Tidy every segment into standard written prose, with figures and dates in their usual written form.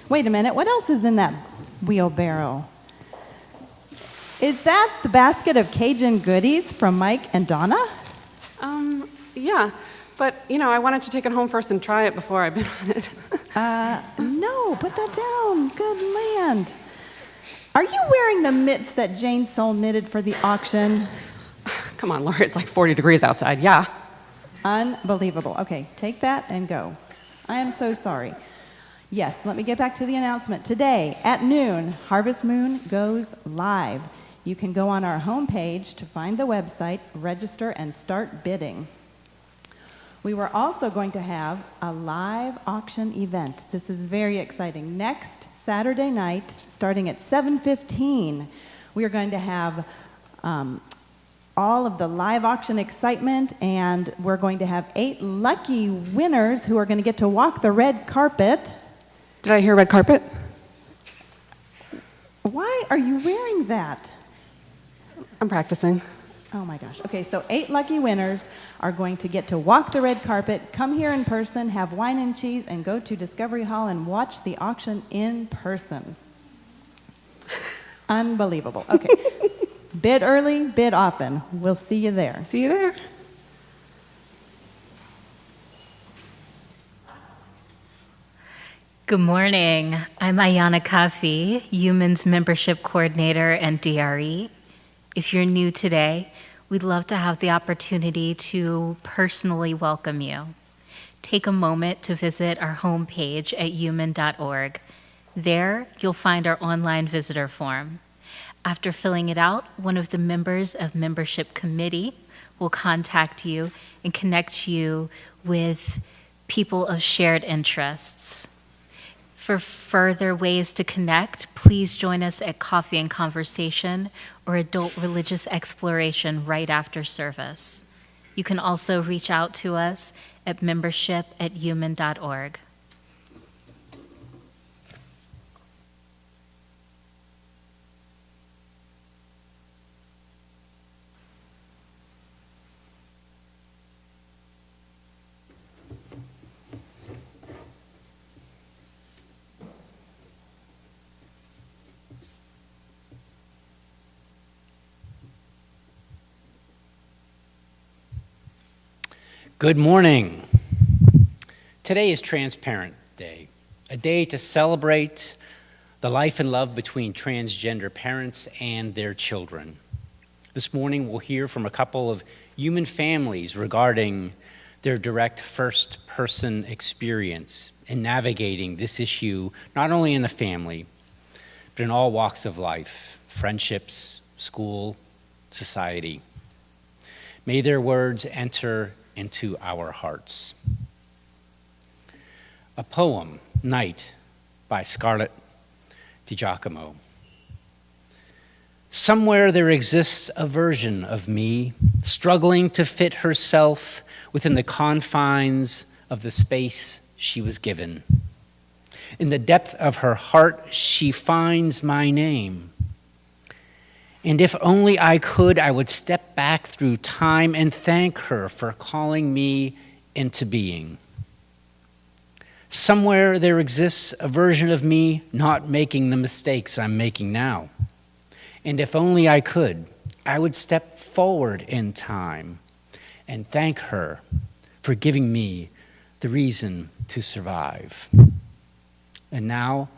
Wait a minute, what else is in that wheelbarrow? Is that the basket of Cajun goodies from Mike and Donna? Yeah, but, I wanted to take it home first and try it before I bid on it. No, put that down. Good land. Are you wearing the mitts that Jane Soul knitted for the auction? Come on, Laura, it's like 40 degrees outside, yeah. Unbelievable. Okay, take that and go. I am so sorry. Yes, let me get back to the announcement. Today at noon, Harvest Moon goes live. You can go on our homepage to find the website, register, and start bidding. We were also going to have a live auction event. This is very exciting. Next Saturday night, starting at 7:15, we are going to have all of the live auction excitement, and we're going to have 8 lucky winners who are going to get to walk the red carpet. Did I hear red carpet? Why are you wearing that? I'm practicing. Oh my gosh. Okay, so 8 lucky winners are going to get to walk the red carpet, come here in person, have wine and cheese, and go to Discovery Hall and watch the auction in person. Unbelievable. Okay. Bid early, bid often. We'll see you there. See you there. Good morning. I'm Ayana Kafi, UUMAN's Membership Coordinator and DRE. If you're new today, we'd love to have the opportunity to personally welcome you. Take a moment to visit our homepage at UUMAN.org. There, you'll find our online visitor form. After filling it out, one of the members of Membership Committee will contact you and connect you with people of shared interests. For further ways to connect, please join us at Coffee and Conversation or Adult Religious Exploration right after service. You can also reach out to us at membership@UUMAN.org. Good morning. Today is TransParent Day, a day to celebrate the life and love between transgender parents and their children. This morning we'll hear from a couple of UUMAN families regarding their direct first-person experience in navigating this issue, not only in the family, but in all walks of life, friendships, school, society. May their words enter into our hearts. A poem, Night, by Scarlett DiGiacomo. Somewhere there exists a version of me struggling to fit herself within the confines of the space she was given. In the depth of her heart, she finds my name. And if only I could, I would step back through time and thank her for calling me into being. Somewhere there exists a version of me not making the mistakes I'm making now. And if only I could, I would step forward in time and thank her for giving me the reason to survive. And now,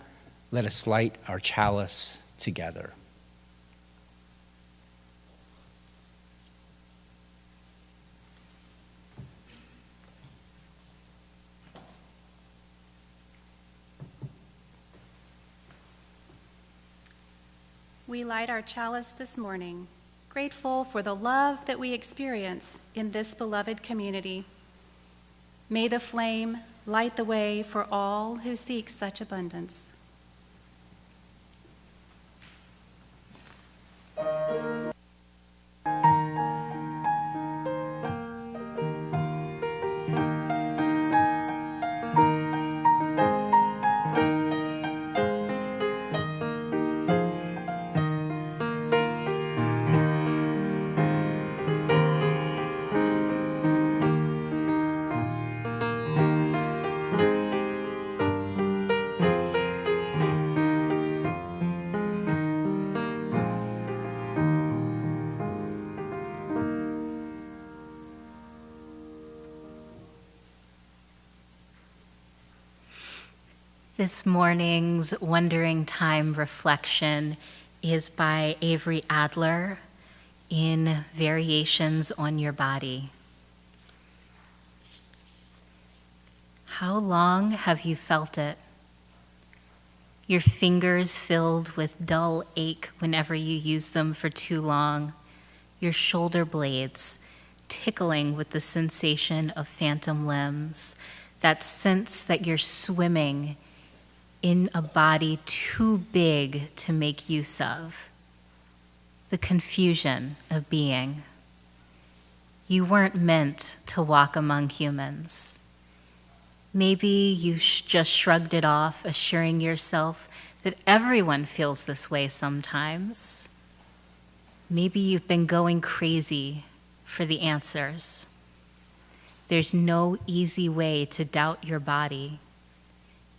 let us light our chalice together. We light our chalice this morning, grateful for the love that we experience in this beloved community. May the flame light the way for all who seek such abundance. This morning's Wondering Time reflection is by Avery Adler in Variations on Your Body. How long have you felt it? Your fingers filled with dull ache whenever you use them for too long, your shoulder blades tickling with the sensation of phantom limbs, that sense that you're swimming in a body too big to make use of, the confusion of being. You weren't meant to walk among humans. Maybe you just shrugged it off, assuring yourself that everyone feels this way sometimes. Maybe you've been going crazy for the answers. There's no easy way to doubt your body.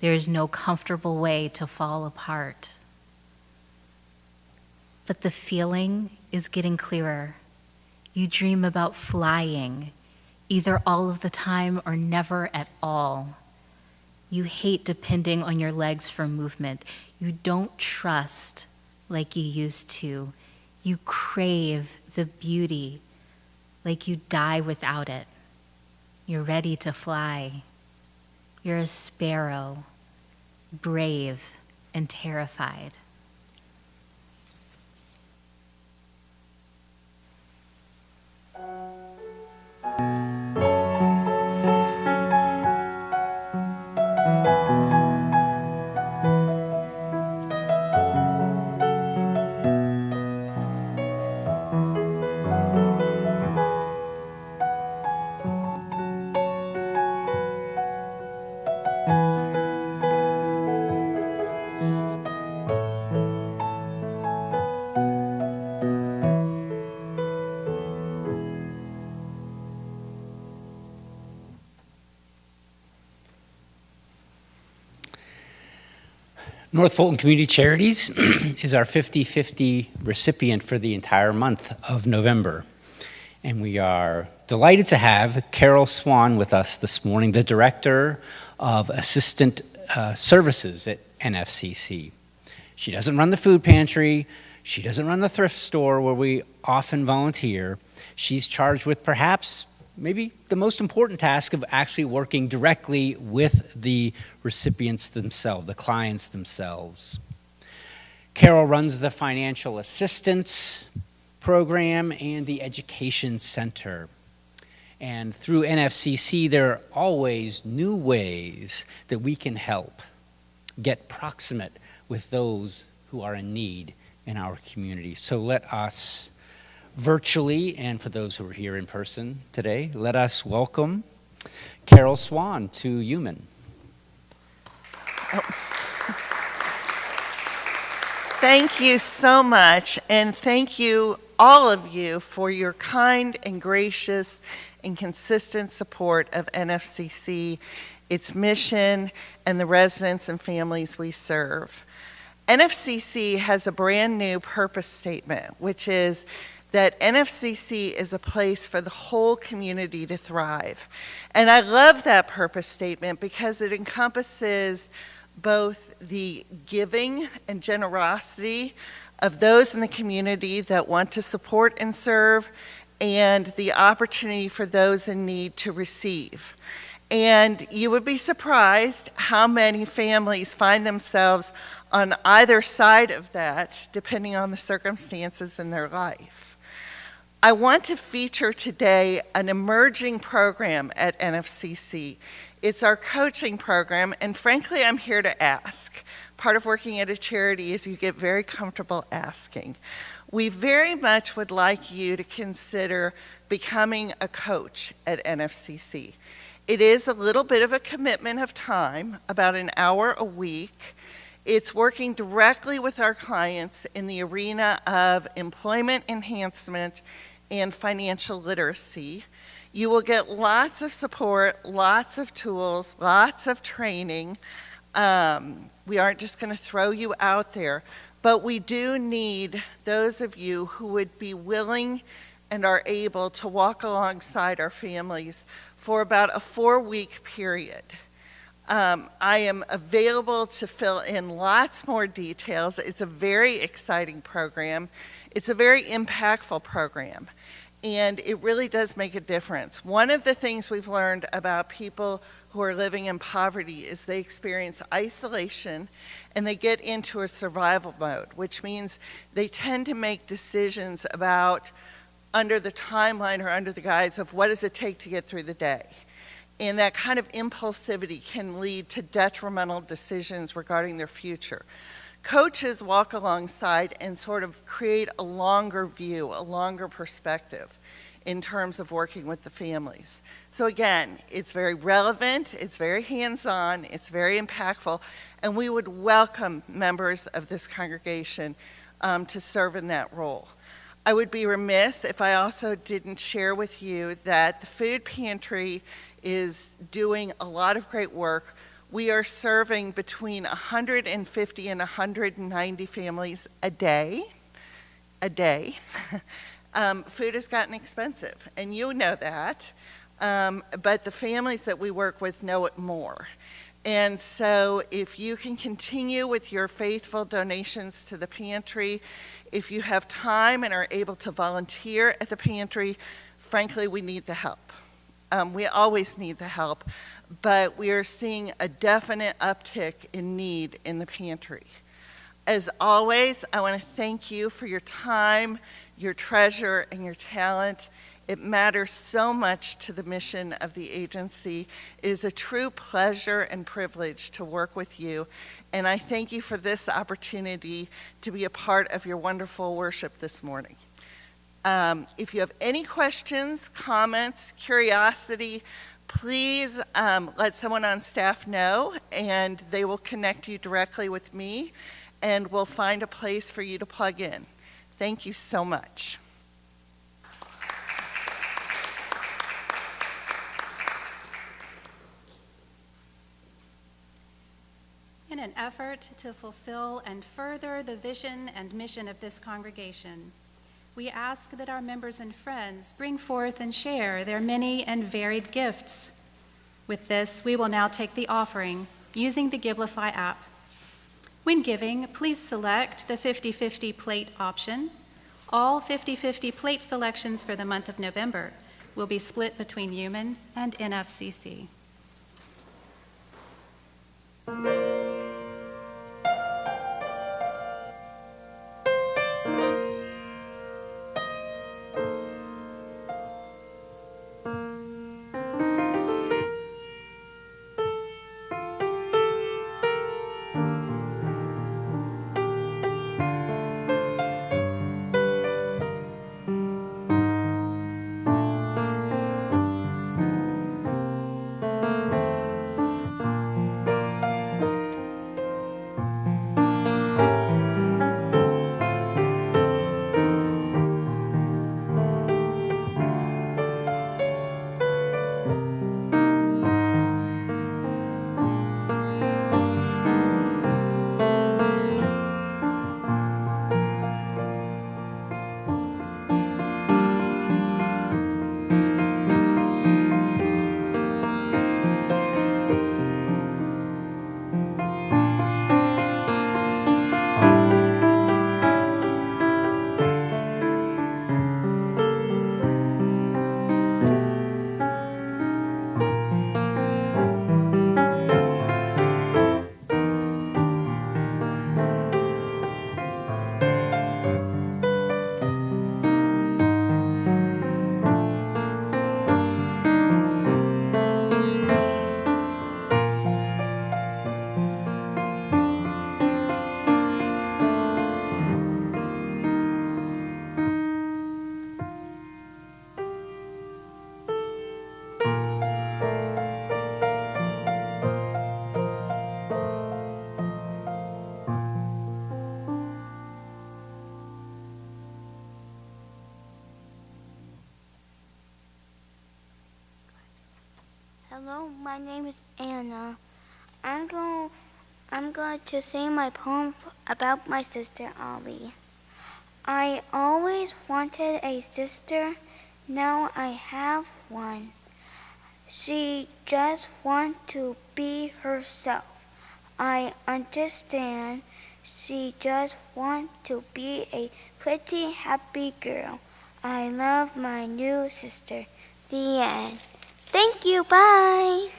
There is no comfortable way to fall apart. But the feeling is getting clearer. You dream about flying, either all of the time or never at all. You hate depending on your legs for movement. You don't trust like you used to. You crave the beauty like you die without it. You're ready to fly. You're a sparrow, brave and terrified. North Fulton Community Charities is our 50-50 recipient for the entire month of November. And we are delighted to have Carol Swan with us this morning, the Director of Assistant Services at NFCC. She doesn't run the food pantry. She doesn't run the thrift store where we often volunteer. She's charged with perhaps maybe the most important task of actually working directly with the recipients themselves, the clients themselves. Carol runs the Financial Assistance Program and the Education Center. And through NFCC, there are always new ways that we can help get proximate with those who are in need in our community. So let us virtually, and for those who are here in person today, let us welcome Carol Swan to UUMAN. Thank you so much, and thank you, all of you, for your kind and gracious and consistent support of NFCC, its mission, and the residents and families we serve. NFCC has a brand new purpose statement, which is that NFCC is a place for the whole community to thrive. And I love that purpose statement because it encompasses both the giving and generosity of those in the community that want to support and serve, and the opportunity for those in need to receive. And you would be surprised how many families find themselves on either side of that, depending on the circumstances in their life. I want to feature today an emerging program at NFCC. It's our coaching program, and frankly, I'm here to ask. Part of working at a charity is you get very comfortable asking. We very much would like you to consider becoming a coach at NFCC. It is a little bit of a commitment of time, about an hour a week. It's working directly with our clients in the arena of employment enhancement and financial literacy. You will get lots of support, lots of tools, lots of training. We aren't just going to throw you out there, but we do need those of you who would be willing and are able to walk alongside our families for about a 4-week period. I am available to fill in lots more details. It's a very exciting program. It's a very impactful program, and it really does make a difference. One of the things we've learned about people who are living in poverty is they experience isolation and they get into a survival mode, which means they tend to make decisions about under the timeline or under the guise of what does it take to get through the day. And that kind of impulsivity can lead to detrimental decisions regarding their future. Coaches walk alongside and sort of create a longer view, a longer perspective in terms of working with the families. So again, it's very relevant, it's very hands-on, it's very impactful, and we would welcome members of this congregation to serve in that role. I would be remiss if I also didn't share with you that the food pantry is doing a lot of great work. We are serving between 150 and 190 families a day. Food has gotten expensive, and you know that, but the families that we work with know it more. And so if you can continue with your faithful donations to the pantry, if you have time and are able to volunteer at the pantry, frankly, we need the help. We always need the help, but we are seeing a definite uptick in need in the pantry. As always, I want to thank you for your time, your treasure, and your talent. It matters so much to the mission of the agency. It is a true pleasure and privilege to work with you, and I thank you for this opportunity to be a part of your wonderful worship this morning. If you have any questions, comments, curiosity, please let someone on staff know, and they will connect you directly with me, and we'll find a place for you to plug in. Thank you so much. In an effort to fulfill and further the vision and mission of this congregation, we ask that our members and friends bring forth and share their many and varied gifts. With this, we will now take the offering using the Givelify app. When giving, please select the 50-50 plate option. All 50-50 plate selections for the month of November will be split between UUMAN and NFCC. Hello, my name is Anna. I'm going to sing my poem about my sister Ollie. I always wanted a sister, now I have one. She just wants to be herself. I understand. She just wants to be a pretty, happy girl. I love my new sister. The end. Thank you. Bye.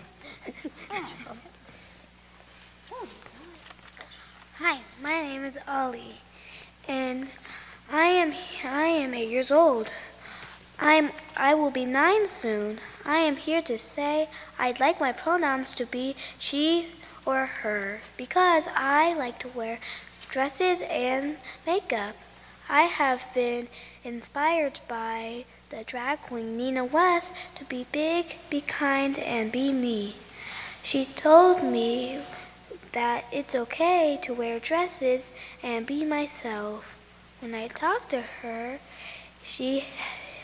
Hi, my name is Ollie, and I am 8 years old. I will be 9 soon. I am here to say I'd like my pronouns to be she or her because I like to wear dresses and makeup. I have been inspired by the drag queen Nina West to be big, be kind, and be me. She told me that it's okay to wear dresses and be myself. When I talk to her, she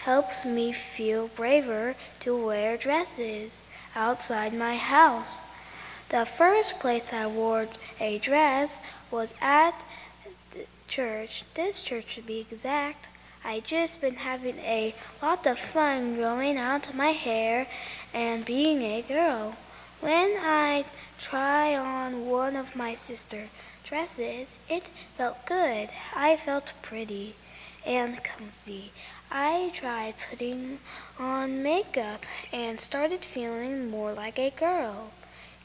helps me feel braver to wear dresses outside my house. The first place I wore a dress was at the church, this church to be exact. I just been having a lot of fun growing out my hair and being a girl. When I tried on one of my sister's dresses, it felt good. I felt pretty and comfy. I tried putting on makeup and started feeling more like a girl.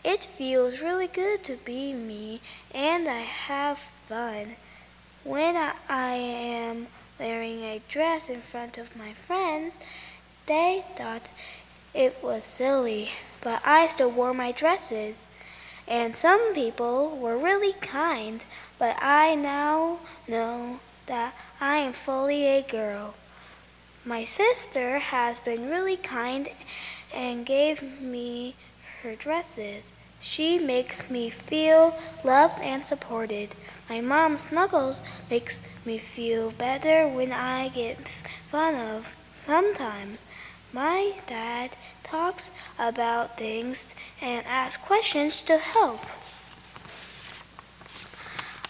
It feels really good to be me, and I have fun. When I am wearing a dress in front of my friends, they thought it was silly, but I still wore my dresses. And some people were really kind, but I now know that I am fully a girl. My sister has been really kind and gave me her dresses. She makes me feel loved and supported. My mom snuggles makes me feel better when I get fun of. Sometimes my dad talks about things and asks questions to help.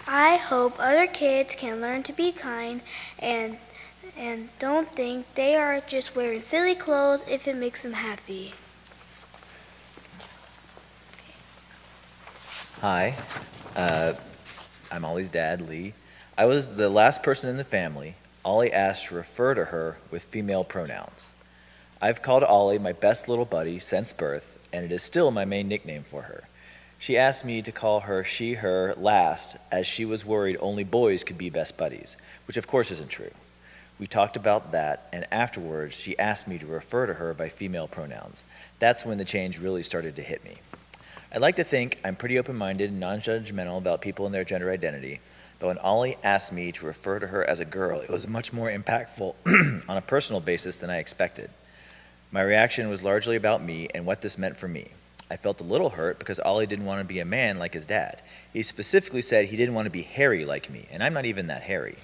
I hope other kids can learn to be kind and don't think they are just wearing silly clothes if it makes them happy. Hi, I'm Ollie's dad, Lee. I was the last person in the family. Ollie asked to refer to her with female pronouns. I've called Ollie my best little buddy since birth, and it is still my main nickname for her. She asked me to call her she, her last, as she was worried only boys could be best buddies, which of course isn't true. We talked about that, and afterwards she asked me to refer to her by female pronouns. That's when the change really started to hit me. I'd like to think I'm pretty open-minded and non-judgmental about people and their gender identity, but when Ollie asked me to refer to her as a girl, it was much more impactful on a personal basis than I expected. My reaction was largely about me and what this meant for me. I felt a little hurt because Ollie didn't want to be a man like his dad. He specifically said he didn't want to be hairy like me, and I'm not even that hairy.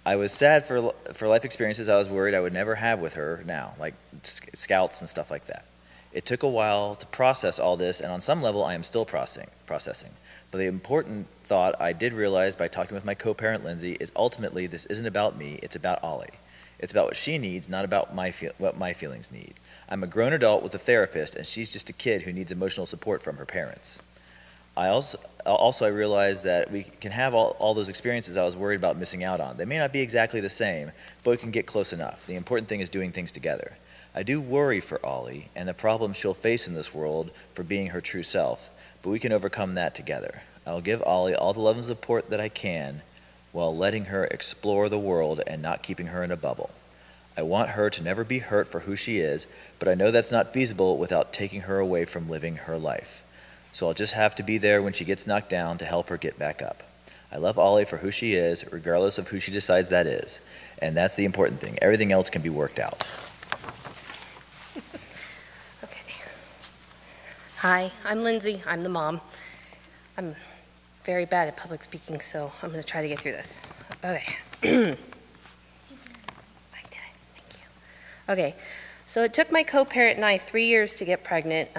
I was sad for life experiences I was worried I would never have with her now, like scouts and stuff like that. It took a while to process all this, and on some level I am still processing. But the important thought I did realize by talking with my co-parent Lindsay is ultimately this isn't about me, it's about Ollie. It's about what she needs, not about what my feelings need. I'm a grown adult with a therapist, and she's just a kid who needs emotional support from her parents. I realized that we can have all those experiences I was worried about missing out on. They may not be exactly the same, but we can get close enough. The important thing is doing things together. I do worry for Ollie and the problems she'll face in this world for being her true self, but we can overcome that together. I'll give Ollie all the love and support that I can while letting her explore the world and not keeping her in a bubble. I want her to never be hurt for who she is, but I know that's not feasible without taking her away from living her life. So I'll just have to be there when she gets knocked down to help her get back up. I love Ollie for who she is, regardless of who she decides that is. And that's the important thing. Everything else can be worked out. Okay. Hi, I'm Lindsay. I'm the mom. I'm very bad at public speaking, so I'm going to try to get through this. Okay. I did it. Thank you. Okay. So it took my co-parent and I 3 years to get pregnant.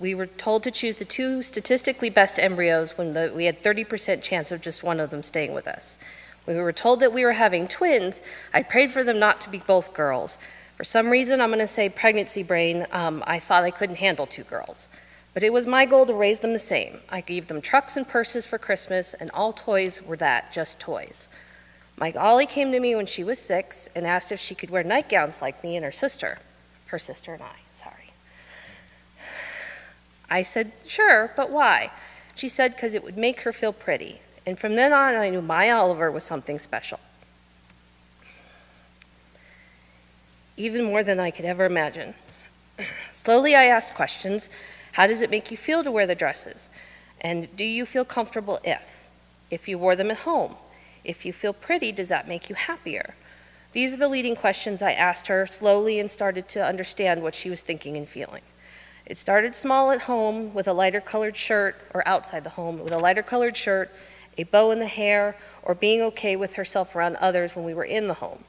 We were told to choose the 2 statistically best embryos when we had 30% chance of just one of them staying with us. When we were told that we were having twins, I prayed for them not to be both girls. For some reason, I'm going to say pregnancy brain, I thought I couldn't handle 2 girls. But it was my goal to raise them the same. I gave them trucks and purses for Christmas, and all toys were that, just toys. My Ollie came to me when she was 6 and asked if she could wear nightgowns like me and her sister and I, sorry. I said, sure, but why? She said, because it would make her feel pretty. And from then on, I knew my Oliver was something special. Even more than I could ever imagine. Slowly, I asked questions. How does it make you feel to wear the dresses? And do you feel comfortable if you wore them at home? If you feel pretty, does that make you happier? These are the leading questions I asked her slowly and started to understand what she was thinking and feeling. It started small at home with a lighter colored shirt, or outside the home with a lighter colored shirt, a bow in the hair, or being okay with herself around others when we were in the home.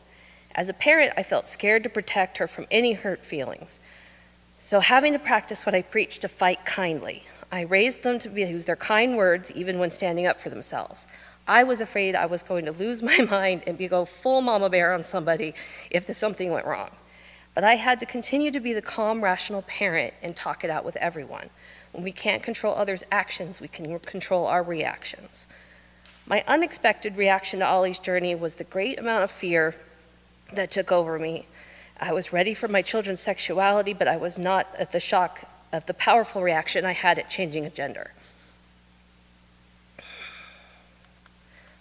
As a parent, I felt scared to protect her from any hurt feelings. So having to practice what I preach, to fight kindly. I raised them to use their kind words even when standing up for themselves. I was afraid I was going to lose my mind and go full mama bear on somebody if something went wrong. But I had to continue to be the calm, rational parent and talk it out with everyone. When we can't control others' actions, we can control our reactions. My unexpected reaction to Ollie's journey was the great amount of fear that took over me. I was ready for my children's sexuality, but I was not at the shock of the powerful reaction I had at changing a gender.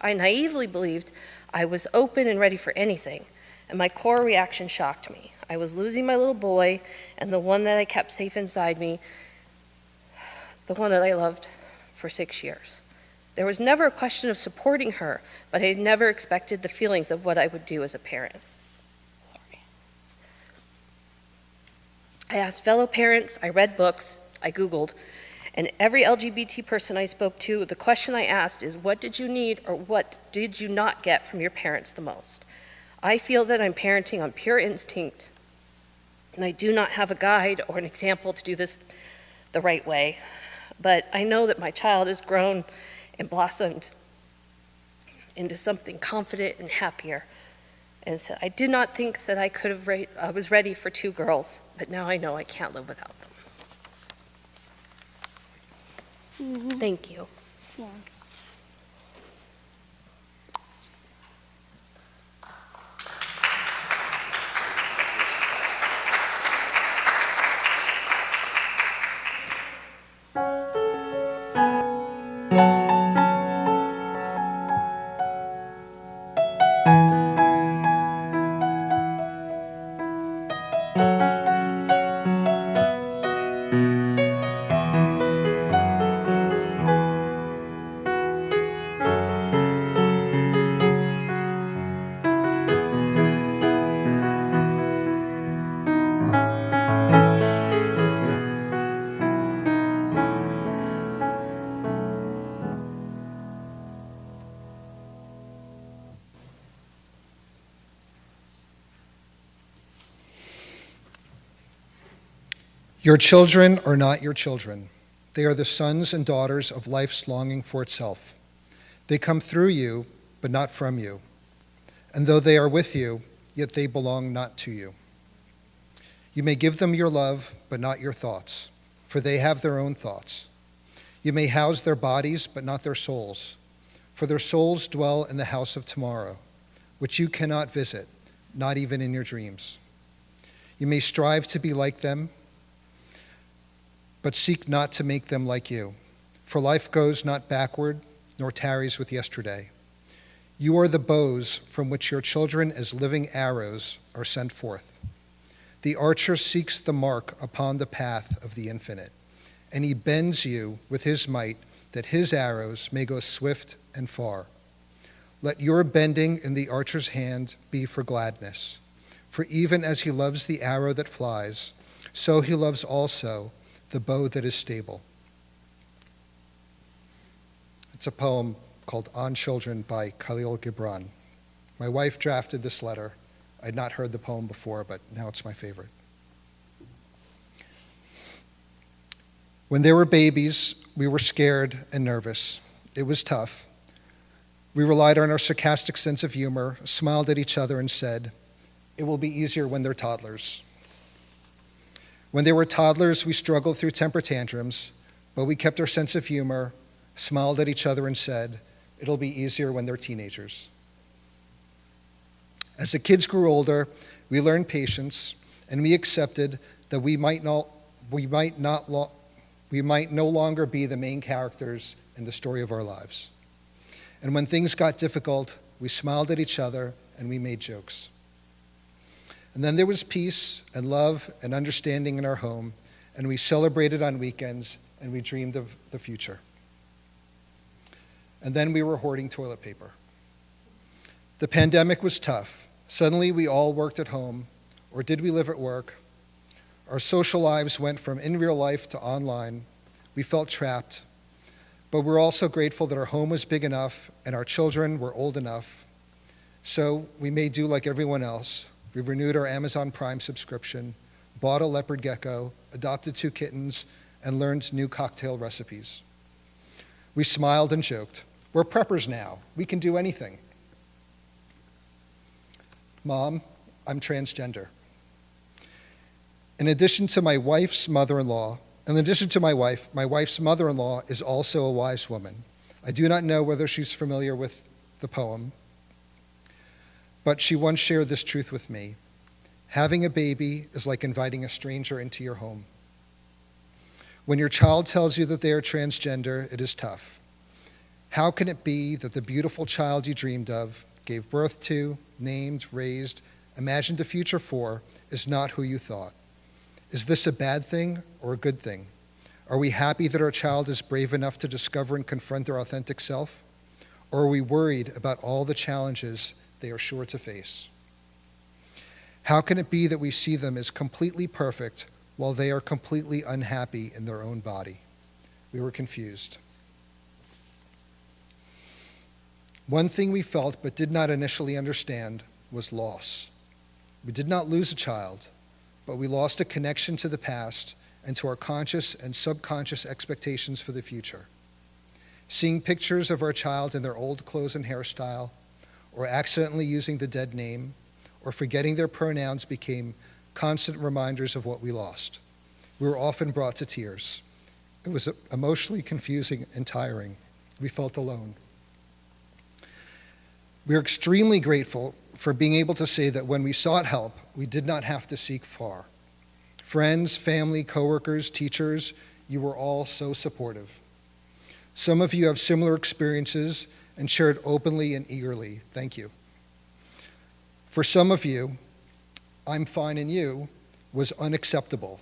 I naively believed I was open and ready for anything, and my core reaction shocked me. I was losing my little boy, and the one that I kept safe inside me, the one that I loved for 6 years. There was never a question of supporting her, but I had never expected the feelings of what I would do as a parent. I asked fellow parents, I read books, I Googled, and every LGBT person I spoke to, the question I asked is, what did you need or what did you not get from your parents the most? I feel that I'm parenting on pure instinct, and I do not have a guide or an example to do this the right way, but I know that my child has grown and blossomed into something confident and happier. And so I did not think that I was ready for 2 girls, but now I know I can't live without them. Mm-hmm. Thank you. Yeah. Your children are not your children. They are the sons and daughters of life's longing for itself. They come through you, but not from you. And though they are with you, yet they belong not to you. You may give them your love, but not your thoughts, for they have their own thoughts. You may house their bodies, but not their souls, for their souls dwell in the house of tomorrow, which you cannot visit, not even in your dreams. You may strive to be like them, but seek not to make them like you. For life goes not backward, nor tarries with yesterday. You are the bows from which your children as living arrows are sent forth. The archer seeks the mark upon the path of the infinite, and he bends you with his might that his arrows may go swift and far. Let your bending in the archer's hand be for gladness. For even as he loves the arrow that flies, so he loves also the bow that is stable. It's a poem called On Children by Khalil Gibran. My wife drafted this letter. I'd not heard the poem before, but now it's my favorite. When they were babies, we were scared and nervous. It was tough. We relied on our sarcastic sense of humor, smiled at each other, and said, "It will be easier when they're toddlers." When they were toddlers, we struggled through temper tantrums, but we kept our sense of humor, smiled at each other, and said, "It'll be easier when they're teenagers." As the kids grew older, we learned patience, and we accepted that we might no longer be the main characters in the story of our lives. And when things got difficult, we smiled at each other and we made jokes. And then there was peace and love and understanding in our home, and we celebrated on weekends and we dreamed of the future. And then we were hoarding toilet paper. The pandemic was tough. Suddenly we all worked at home, or did we live at work? Our social lives went from in real life to online. We felt trapped, but we're also grateful that our home was big enough and our children were old enough. So we made do like everyone else. We renewed our Amazon Prime subscription, bought a leopard gecko, adopted 2 kittens, and learned new cocktail recipes. We smiled and joked. We're preppers now. We can do anything. Mom, I'm transgender. In addition to my wife's mother-in-law is also a wise woman. I do not know whether she's familiar with the poem, but she once shared this truth with me. Having a baby is like inviting a stranger into your home. When your child tells you that they are transgender, it is tough. How can it be that the beautiful child you dreamed of, gave birth to, named, raised, imagined a future for, is not who you thought? Is this a bad thing or a good thing? Are we happy that our child is brave enough to discover and confront their authentic self? Or are we worried about all the challenges they are sure to face? How can it be that we see them as completely perfect while they are completely unhappy in their own body? We were confused. One thing we felt but did not initially understand was loss. We did not lose a child, but we lost a connection to the past and to our conscious and subconscious expectations for the future. Seeing pictures of our child in their old clothes and hairstyle, or accidentally using the dead name, or forgetting their pronouns became constant reminders of what we lost. We were often brought to tears. It was emotionally confusing and tiring. We felt alone. We are extremely grateful for being able to say that when we sought help, we did not have to seek far. Friends, family, coworkers, teachers, you were all so supportive. Some of you have similar experiences and shared openly and eagerly. Thank you. For some of you, "I'm fine and you" was unacceptable.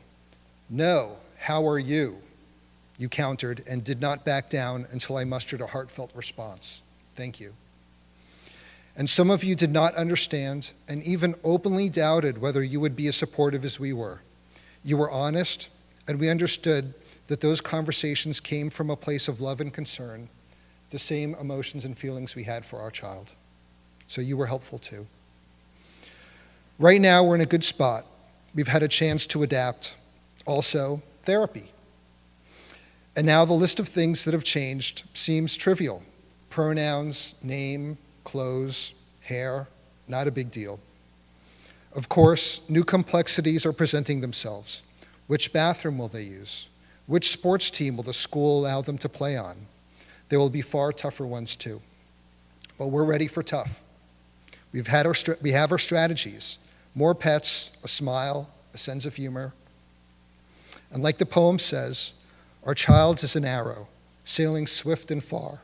"No, how are you?" you countered and did not back down until I mustered a heartfelt response. Thank you. And some of you did not understand and even openly doubted whether you would be as supportive as we were. You were honest, and we understood that those conversations came from a place of love and concern, the same emotions and feelings we had for our child. So you were helpful too. Right now, we're in a good spot. We've had a chance to adapt. Also, therapy. And now the list of things that have changed seems trivial. Pronouns, name, clothes, hair, not a big deal. Of course, new complexities are presenting themselves. Which bathroom will they use? Which sports team will the school allow them to play on? There will be far tougher ones too. But we're ready for tough. We have our strategies. More pets, a smile, a sense of humor. And like the poem says, our child is an arrow, sailing swift and far.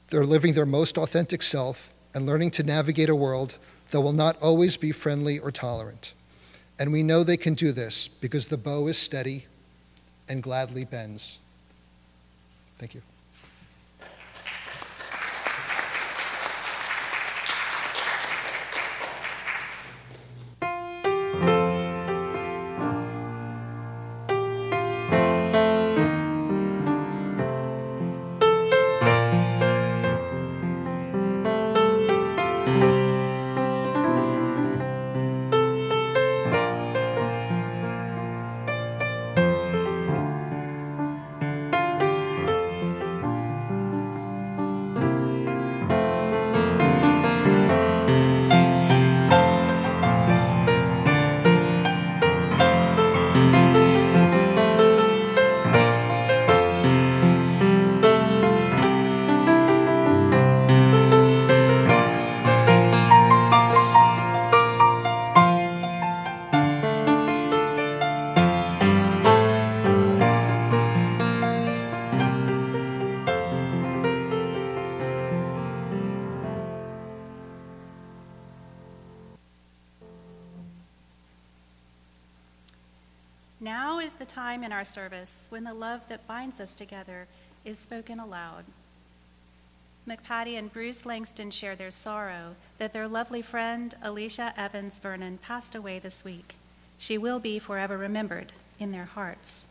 They're living their most authentic self and learning to navigate a world that will not always be friendly or tolerant. And we know they can do this because the bow is steady and gladly bends. Thank you. Now is the time in our service when the love that binds us together is spoken aloud. McPatty and Bruce Langston share their sorrow that their lovely friend, Alicia Evans Vernon, passed away this week. She will be forever remembered in their hearts.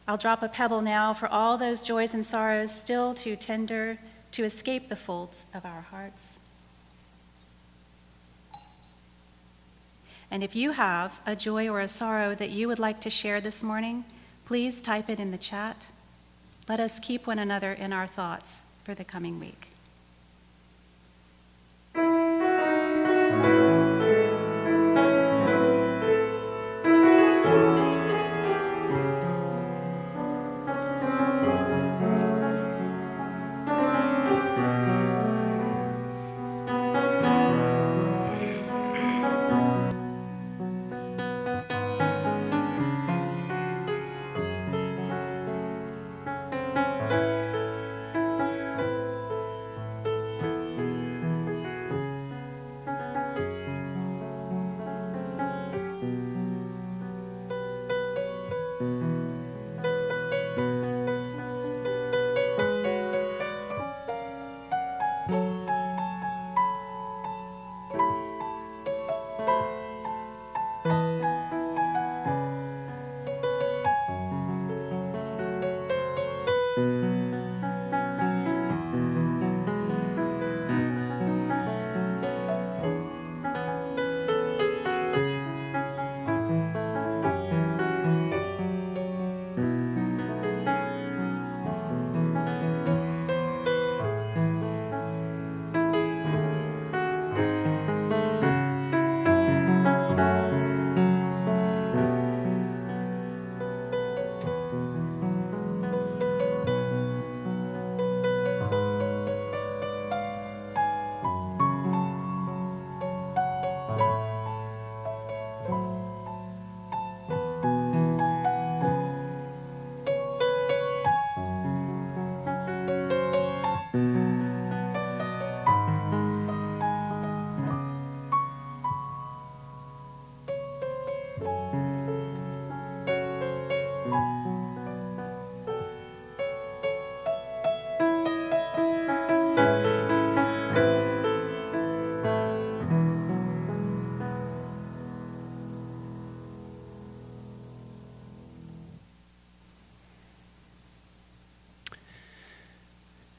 I'll drop a pebble now for all those joys and sorrows still too tender to escape the folds of our hearts. And if you have a joy or a sorrow that you would like to share this morning, please type it in the chat. Let us keep one another in our thoughts for the coming week.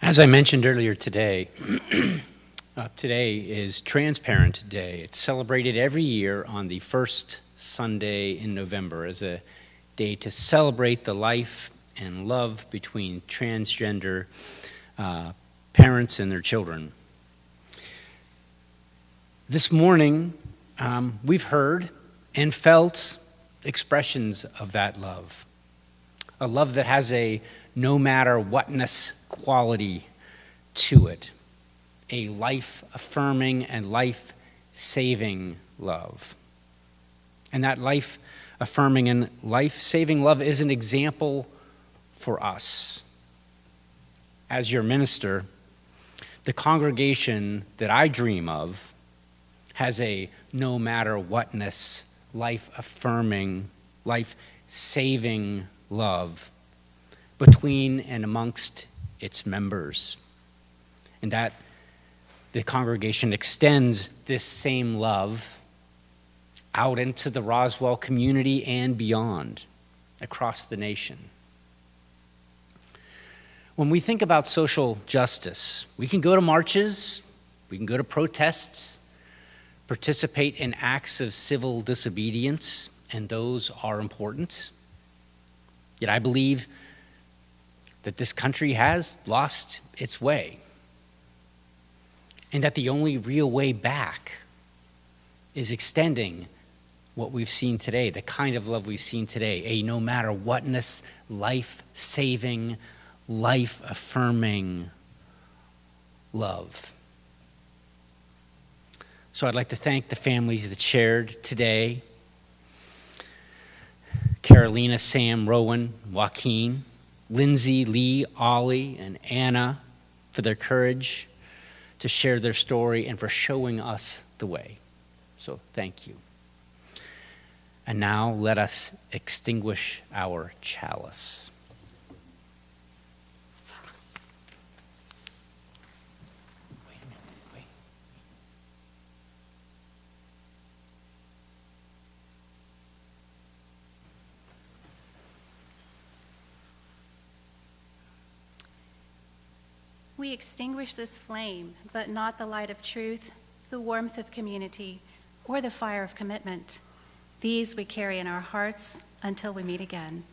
As I mentioned earlier today, today is TransParent Day. It's celebrated every year on the first Sunday in November as a day to celebrate the life and love between transgender parents and their children. This morning, we've heard and felt expressions of that love. A love that has a no matter whatness quality to it. A life-affirming and life-saving love. And that life-affirming and life-saving love is an example for us. As your minister, the congregation that I dream of has a no matter whatness, life-affirming, life-saving love between and amongst its members. And that the congregation extends this same love out into the Roswell community and beyond, across the nation. When we think about social justice, we can go to marches, we can go to protests, participate in acts of civil disobedience, and those are important. Yet I believe that this country has lost its way, and that the only real way back is extending what we've seen today, the kind of love we've seen today, a no matter whatness, life-saving, life-affirming love. So I'd like to thank the families that shared today. Carolina, Sam, Rowan, Joaquin, Lindsay, Lee, Ollie, and Anna for their courage to share their story and for showing us the way. So thank you. And now let us extinguish our chalice. Wait a minute, wait. We extinguish this flame, but not the light of truth, the warmth of community, or the fire of commitment. These we carry in our hearts until we meet again.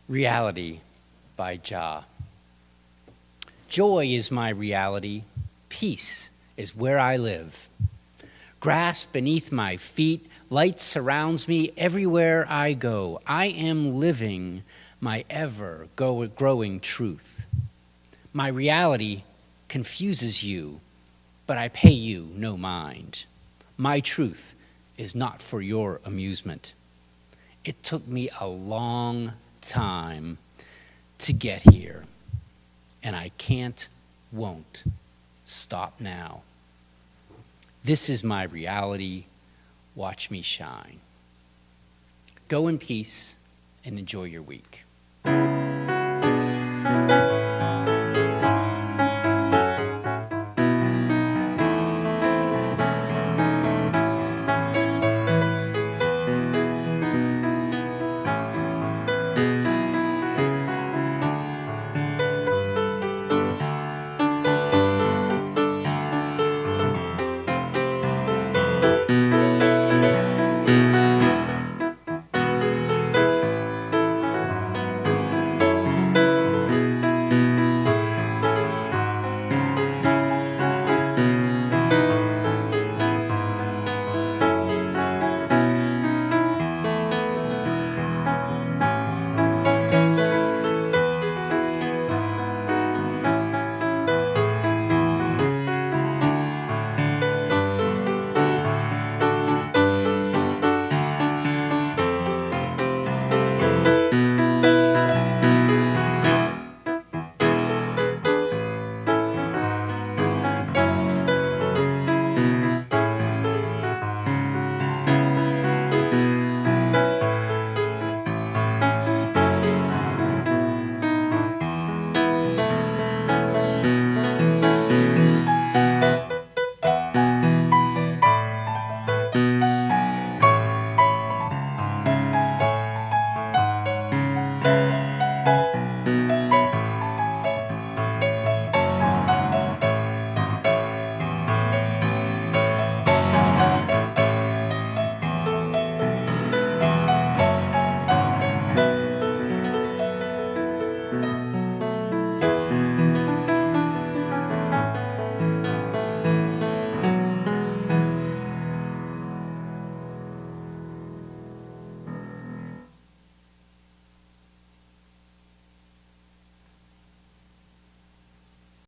Reality by Ja. Joy is my reality. Peace is where I live. Grass beneath my feet, light surrounds me everywhere I go. I am living my ever-growing truth. My reality confuses you, but I pay you no mind. My truth is not for your amusement. It took me a long time to get here, and I won't stop now. This is my reality. Watch me shine. Go in peace and enjoy your week.